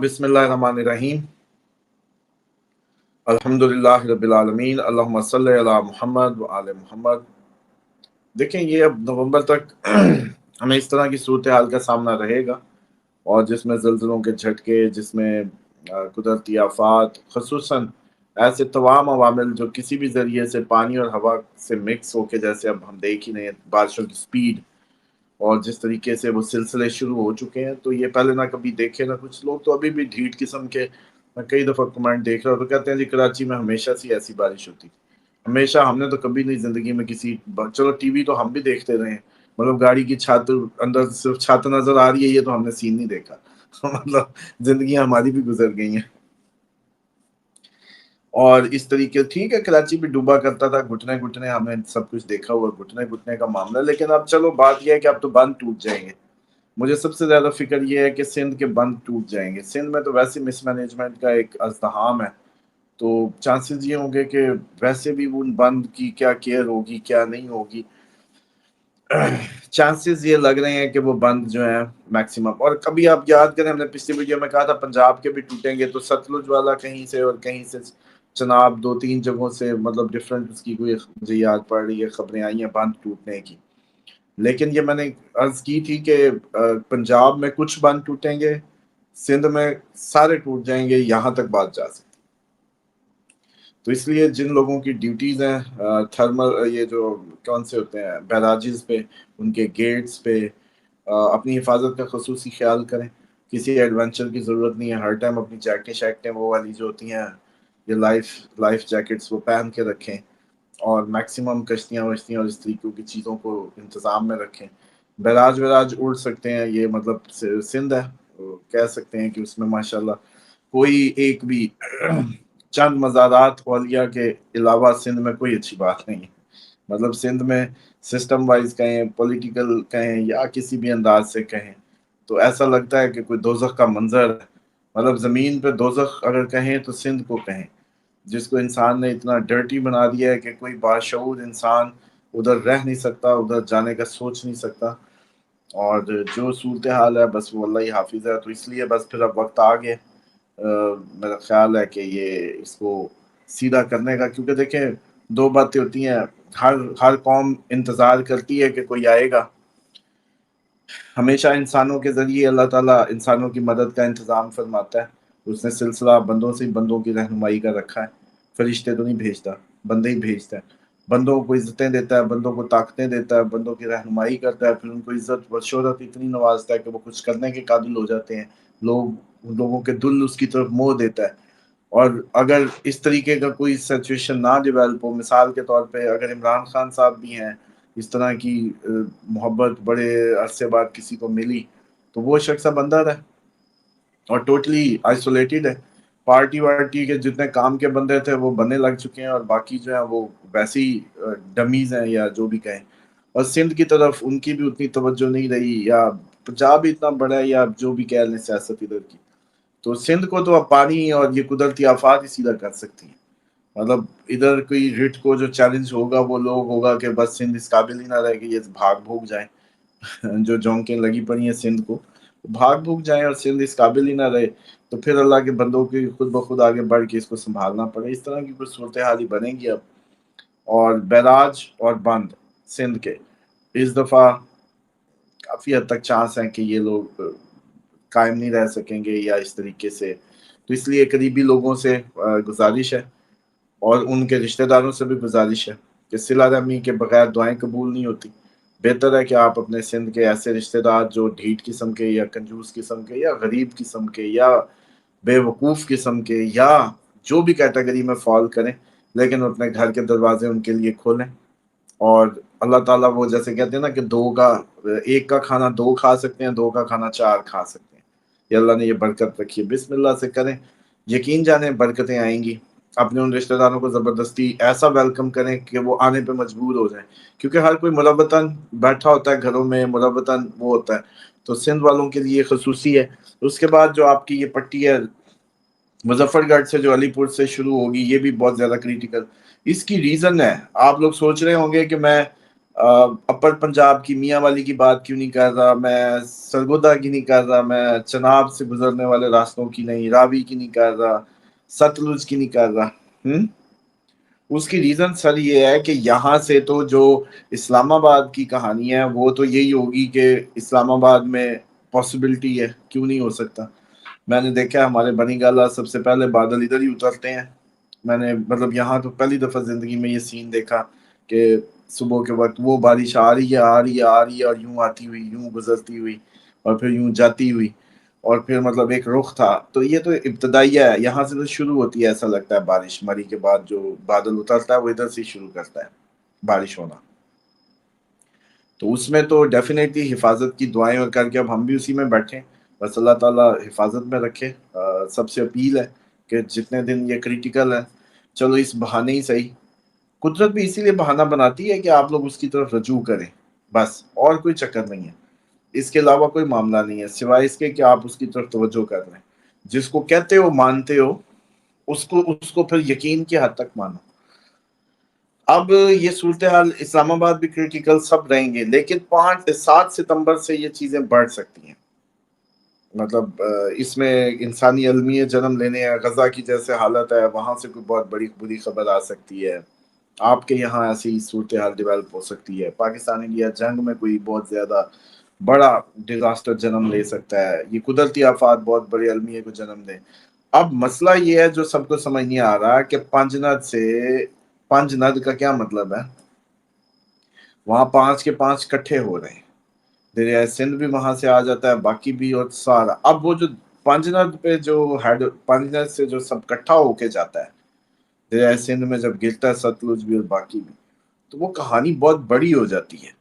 بسم اللہ الرحمن الرحیم الحمدللہ رب العالمین اللہم صلی علی محمد و آل محمد۔ دیکھیں یہ اب نومبر تک ہمیں اس طرح کی صورتحال کا سامنا رہے گا، اور جس میں زلزلوں کے جھٹکے، جس میں قدرتی آفات، خصوصاً ایسے تمام عوامل جو کسی بھی ذریعے سے پانی اور ہوا سے مکس ہو کے، جیسے اب ہم دیکھ ہی رہے ہیں بارشوں کی سپیڈ اور جس طریقے سے وہ سلسلے شروع ہو چکے ہیں، تو یہ پہلے نہ کبھی دیکھے نہ کچھ لوگ تو ابھی بھی ڈھیٹ قسم کے۔ میں کئی دفعہ کمنٹ دیکھ رہا ہوں تو کہتے ہیں جی کراچی میں ہمیشہ سے ایسی بارش ہوتی تھی۔ ہمیشہ ہم نے تو کبھی نہیں زندگی میں کسی، چلو ٹی وی تو ہم بھی دیکھتے رہے ہیں، مطلب گاڑی کی چھت اندر صرف چھت نظر آ رہی ہے، یہ تو ہم نے سین نہیں دیکھا مطلب زندگیاں ہماری بھی گزر گئی ہیں۔ اور اس طریقے ٹھیک ہے کراچی بھی ڈوبا کرتا تھا، گھٹنے گھٹنے ہم نے سب کچھ دیکھا ہوا گھٹنے گھٹنے کا معاملہ، لیکن اب چلو بات یہ ہے کہ اب تو بند ٹوٹ جائیں گے۔ مجھے سب سے زیادہ فکر یہ ہے کہ سندھ کے بند ٹوٹ جائیں گے۔ سندھ میں تو ویسے مس مینجمنٹ کا ایک ازدحام ہے، تو چانسز یہ ہوں گے کہ ویسے بھی ان بند کی کیا کیئر ہوگی کیا نہیں ہوگی۔ چانسز یہ لگ رہے ہیں کہ وہ بند جو ہیں میکسیمم، اور کبھی آپ یاد کریں ہم نے پچھلی ویڈیو میں کہا تھا پنجاب کے بھی ٹوٹیں گے، تو ستلج والا کہیں سے اور کہیں سے چناب، دو تین جگہوں سے مطلب ڈفرینٹ اس کی کوئی مجھے یاد پڑ رہی ہے خبریں آئی ہیں بند ٹوٹنے کی۔ لیکن یہ میں نے عرض کی تھی کہ پنجاب میں کچھ بند ٹوٹیں گے، سندھ میں سارے ٹوٹ جائیں گے، یہاں تک بات جا سکتی۔ تو اس لیے جن لوگوں کی ڈیوٹیز ہیں تھرمل، یہ جو کون سے ہوتے ہیں بیراجز پہ، ان کے گیٹس پہ، اپنی حفاظت کا خصوصی خیال کریں۔ کسی ایڈونچر کی ضرورت نہیں ہے، ہر ٹائم اپنی جیکٹیں شیکٹیں وہ والی جو ہوتی ہیں یہ لائف جیکٹس وہ پہن کے رکھیں، اور میکسیمم کشتیاں وشتیاں اور اس طریقے کی چیزوں کو انتظام میں رکھیں۔ بیراج ویراج اڑ سکتے ہیں، یہ مطلب سندھ ہے، کہہ سکتے ہیں کہ اس میں ماشاءاللہ کوئی ایک بھی چند مزارات اولیاء کے علاوہ سندھ میں کوئی اچھی بات نہیں ہے۔ مطلب سندھ میں سسٹم وائز کہیں، پولیٹیکل کہیں، یا کسی بھی انداز سے کہیں تو ایسا لگتا ہے کہ کوئی دوزخ کا منظر ہے۔ مطلب زمین پہ دوزخ اگر کہیں تو سندھ کو کہیں، جس کو انسان نے اتنا ڈرٹی بنا دیا ہے کہ کوئی باشعور انسان ادھر رہ نہیں سکتا، ادھر جانے کا سوچ نہیں سکتا۔ اور جو صورتحال ہے بس وہ اللہ ہی حافظ ہے، تو اس لیے بس پھر اب وقت آ گئے میرا خیال ہے کہ یہ اس کو سیدھا کرنے کا، کیونکہ دیکھیں دو باتیں ہوتی ہیں، ہر قوم انتظار کرتی ہے کہ کوئی آئے گا۔ ہمیشہ انسانوں کے ذریعے اللہ تعالیٰ انسانوں کی مدد کا انتظام فرماتا ہے، اس نے سلسلہ بندوں سے بندوں کی رہنمائی کا رکھا ہے۔ فرشتے تو نہیں بھیجتا، بندے ہی بھیجتا ہے، بندوں کو عزتیں دیتا ہے، بندوں کو طاقتیں دیتا ہے، بندوں کی رہنمائی کرتا ہے، پھر ان کو عزت و شہرت اتنی نوازتا ہے کہ وہ کچھ کرنے کے قابل ہو جاتے ہیں، لوگوں کے دل اس کی طرف موہ دیتا ہے۔ اور اگر اس طریقے کا کوئی سچویشن نہ ڈیولپ ہو، مثال کے طور پہ اگر عمران خان صاحب بھی ہیں، اس طرح کی محبت بڑے عرصے بعد کسی کو ملی، تو وہ شخص اب اندر ہے اور ٹوٹلی آئسولیٹڈ ہے۔ پارٹی وارٹی کے جتنے کام کے بندے تھے وہ بننے لگ چکے ہیں، اور باقی جو ہیں وہ ویسی ڈمیز ہیں یا جو بھی کہیں۔ اور سندھ کی طرف ان کی بھی اتنی توجہ نہیں رہی، یا پنجاب اتنا بڑا ہے، یا جو بھی کہہ لیں سیاست ادھر کی، تو سندھ کو تو اب پانی اور یہ قدرتی آفات ہی سیدھا کر سکتی ہیں۔ مطلب ادھر کوئی رٹ کو جو چیلنج ہوگا وہ لوگ ہوگا کہ بس سندھ اس قابل ہی نہ رہے کہ یہ بھاگ بھوگ جائیں جو جونکیں لگی پڑی ہیں سندھ کو بھاگ بھوگ جائیں، اور سندھ اس قابل ہی نہ رہے تو پھر اللہ کے بندوں کی خود بخود آگے بڑھ کے اس کو سنبھالنا پڑے۔ اس طرح کی کچھ صورتحال ہی بنے گی اب۔ اور بیراج اور بند سندھ کے اس دفعہ کافی حد تک چانس ہیں کہ یہ لوگ قائم نہیں رہ سکیں گے یا اس طریقے سے، تو اس لیے قریبی لوگوں سے گزارش ہے، اور ان کے رشتہ داروں سے بھی گزارش ہے کہ صلہ رحمی کے بغیر دعائیں قبول نہیں ہوتی۔ بہتر ہے کہ آپ اپنے سندھ کے ایسے رشتہ دار جو ڈھیٹ قسم کے یا کنجوس قسم کے یا غریب قسم کے یا بے وقوف قسم کے یا جو بھی کیٹیگری میں فال کریں، لیکن اپنے گھر کے دروازے ان کے لیے کھولیں۔ اور اللہ تعالیٰ وہ جیسے کہتے ہیں نا کہ ایک کا کھانا دو کھا سکتے ہیں، دو کا کھانا چار کھا سکتے ہیں، یہ اللہ نے یہ برکت رکھی ہے۔ بسم اللہ سے کریں، یقین جانیں برکتیں آئیں گی۔ اپنے ان رشتہ داروں کو زبردستی ایسا ویلکم کریں کہ وہ آنے پہ مجبور ہو جائیں، کیونکہ ہر کوئی مربتاً بیٹھا ہوتا ہے گھروں میں، مربتاً وہ ہوتا ہے، تو سندھ والوں کے لیے خصوصی ہے۔ اس کے بعد جو آپ کی یہ پٹی ہے مظفر گڑھ سے جو علی پور سے شروع ہوگی، یہ بھی بہت زیادہ کریٹیکل۔ اس کی ریزن ہے، آپ لوگ سوچ رہے ہوں گے کہ میں اپر پنجاب کی میاں والی کی بات کیوں نہیں کر رہا میں، سرگودا کی نہیں کر رہا میں، چناب سے گزرنے والے راستوں کی نہیں، راوی کی نہیں کر رہا، ستلج کی نہیں کر رہا. اس کی ریزن سر یہ ہے کہ یہاں سے تو جو اسلام آباد کی کہانی ہے وہ تو یہی ہوگی کہ اسلام آباد میں پاسبلٹی ہے، کیوں نہیں ہو سکتا. میں نے دیکھا ہمارے بنی گالا سب سے پہلے بادل ادھر ہی اترتے ہیں. میں نے مطلب یہاں تو پہلی دفعہ زندگی میں یہ سین دیکھا کہ صبح کے وقت وہ بارش آ رہی ہے آ رہی ہے آ رہی ہے اور یوں آتی ہوئی یوں گزرتی ہوئی اور پھر یوں جاتی ہوئی اور پھر مطلب ایک رخ تھا. تو یہ تو ابتدائیہ ہے، یہاں سے تو شروع ہوتی ہے. ایسا لگتا ہے بارش مری کے بعد جو بادل اترتا ہے وہ ادھر سے شروع کرتا ہے بارش ہونا. تو اس میں تو ڈیفینیٹلی حفاظت کی دعائیں اور کر کے اب ہم بھی اسی میں بیٹھیں. بس اللہ تعالیٰ حفاظت میں رکھے. سب سے اپیل ہے کہ جتنے دن یہ کریٹیکل ہے چلو اس بہانے ہی صحیح. قدرت بھی اسی لیے بہانہ بناتی ہے کہ آپ لوگ اس کی طرف رجوع کریں، بس اور کوئی چکر نہیں ہے. اس کے علاوہ کوئی معاملہ نہیں ہے سوائے اس کے کہ آپ اس کی طرف توجہ کر رہے ہیں. جس کو کہتے ہو مانتے ہو اس کو پھر یقین کی حد تک مانو. اب یہ صورتحال اسلام آباد بھی کریٹیکل سب رہیں گے، لیکن 7 ستمبر سے یہ چیزیں بڑھ سکتی ہیں. مطلب اس میں انسانی المیہ جنم لینے ہیں. غزہ کی جیسے حالت ہے وہاں سے کوئی بہت بڑی بری خبر آ سکتی ہے. آپ کے یہاں ایسی صورتحال ڈیولپ ہو سکتی ہے. پاکستان انڈیا جنگ میں کوئی بہت زیادہ بڑا ڈیزاسٹر جنم لے سکتا ہے. یہ قدرتی آفات بہت بڑے المیہ کو جنم دیں. اب مسئلہ یہ ہے جو سب کو سمجھ نہیں آ رہا کہ پنج ند کا کیا مطلب ہے. وہاں 5 کے 5 کٹھے ہو رہے ہیں. دریائے سندھ بھی وہاں سے آ جاتا ہے باقی بھی اور سارا. اب وہ جو پنج ند پہ جو پنج ند سے جو سب کٹھا ہو کے جاتا ہے دریائے سندھ میں جب گرتا ہے ستلج بھی اور باقی بھی تو وہ کہانی بہت بڑی ہو جاتی ہے.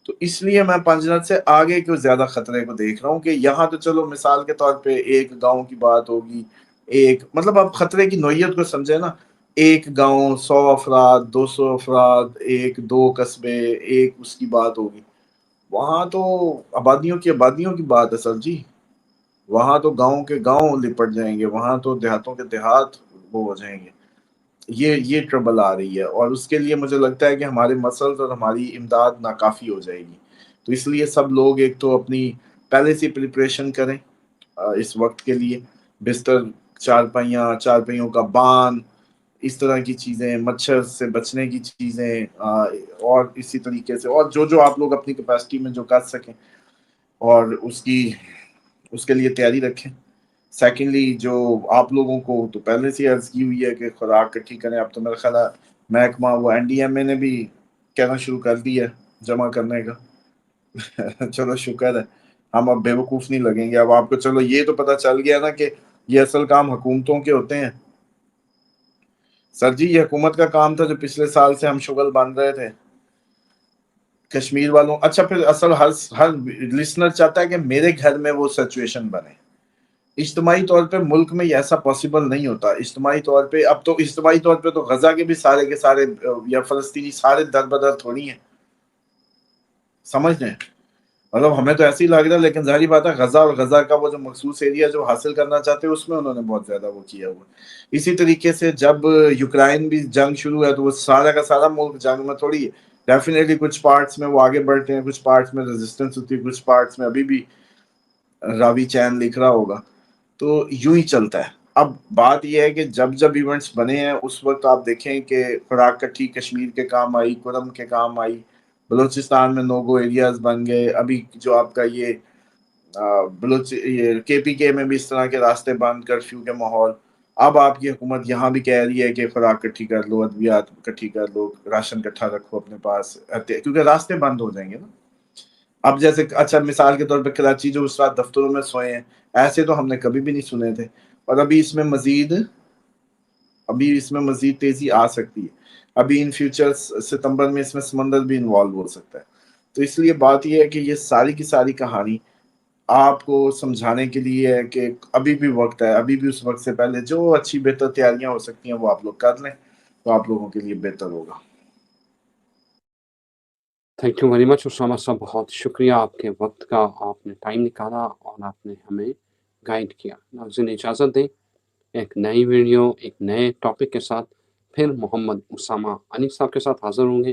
تو اس لیے میں پنج ند سے آگے کے زیادہ خطرے کو دیکھ رہا ہوں کہ یہاں تو چلو مثال کے طور پہ ایک گاؤں کی بات ہوگی. ایک مطلب آپ خطرے کی نوعیت کو سمجھے نا. ایک گاؤں 100 افراد 200 افراد ایک دو قصبے ایک اس کی بات ہوگی. وہاں تو آبادیوں کی بات ہے سر جی. وہاں تو گاؤں کے گاؤں لپٹ جائیں گے، وہاں تو دیہاتوں کے دیہات وہ ہو جائیں گے. یہ ٹربل آ رہی ہے اور اس کے لیے مجھے لگتا ہے کہ ہمارے مسلز اور ہماری امداد ناکافی ہو جائے گی. تو اس لیے سب لوگ ایک تو اپنی پہلے سے پریپریشن کریں اس وقت کے لیے. بستر، چارپائیوں کا بان، اس طرح کی چیزیں، مچھر سے بچنے کی چیزیں اور اسی طریقے سے اور جو آپ لوگ اپنی کیپیسٹی میں جو کر سکیں اور اس کے لیے تیاری رکھیں. سیکنڈلی جو آپ لوگوں کو تو پہلے سے عرض کی ہوئی ہے کہ خوراک اکٹھی کریں. اب تو میرا خیال ہے محکمہ وہ NDMA نے بھی کہنا شروع کر دی ہے جمع کرنے کا. چلو شکر ہے ہم اب بے وقوف نہیں لگیں گے. اب آپ کو چلو یہ تو پتا چل گیا نا کہ یہ اصل کام حکومتوں کے ہوتے ہیں. سر جی یہ حکومت کا کام تھا جو پچھلے سال سے ہم شغل بن رہے تھے کشمیر والوں. اچھا پھر اصل ہر لسنر چاہتا ہے کہ میرے گھر میں وہ سچویشن بنے. اجتماعی طور پہ ملک میں یہ ایسا پاسبل نہیں ہوتا. اجتماعی طور پہ اب تو اجتماعی طور پہ تو غزہ کے بھی سارے کے سارے یا فلسطینی سارے در بدر تھوڑی ہیں. سمجھ لیں مطلب ہمیں تو ایسے ہی لگ رہا ہے لیکن ظاہری بات ہے غزہ اور غزہ کا وہ جو مخصوص ایریا جو حاصل کرنا چاہتے ہیں اس میں انہوں نے بہت زیادہ وہ کیا ہوا. اسی طریقے سے جب یوکرائن بھی جنگ شروع ہے تو وہ سارا کا سارا ملک جنگ میں تھوڑی ہے. ڈیفینیٹلی کچھ پارٹس میں وہ آگے بڑھتے ہیں، کچھ پارٹس میں ریزسٹنس ہوتی ہے، کچھ پارٹس میں ابھی بھی راوی چین لکھ رہا ہوگا. تو یوں ہی چلتا ہے. اب بات یہ ہے کہ جب ایونٹس بنے ہیں اس وقت آپ دیکھیں کہ خوراک کٹھی کشمیر کے کام آئی، کرم کے کام آئی، بلوچستان میں نوگو ایریاز بن گئے. ابھی جو آپ کا یہ KPK میں بھی اس طرح کے راستے بند، کرفیو کے ماحول. اب آپ کی حکومت یہاں بھی کہہ رہی ہے کہ خوراک کٹھی کر لو، ادویات کٹھی کر لو، راشن کٹھا رکھو اپنے پاس کیونکہ راستے بند ہو جائیں گے نا. اب جیسے اچھا مثال کے طور پہ کراچی جو اس رات دفتروں میں سوئے ہیں ایسے تو ہم نے کبھی بھی نہیں سنے تھے. اور ابھی اس میں مزید تیزی آ سکتی ہے. ابھی ان فیوچر ستمبر میں اس میں سمندر بھی انوالو ہو سکتا ہے. تو اس لیے بات یہ ہے کہ یہ ساری کی ساری کہانی آپ کو سمجھانے کے لیے ہے کہ ابھی بھی وقت ہے. ابھی بھی اس وقت سے پہلے جو اچھی بہتر تیاریاں ہو سکتی ہیں وہ آپ لوگ کر لیں تو آپ لوگوں کے لیے بہتر ہوگا. Thank you very much Osama صاحب، بہت شکریہ آپ کے وقت کا. آپ نے ٹائم نکالا اور آپ نے ہمیں گائیڈ کیا. ناظرین اجازت دیں ایک نئی ویڈیو ایک نئے ٹاپک کے ساتھ پھر محمد اسامہ انیس صاحب کے ساتھ حاضر ہوں گے.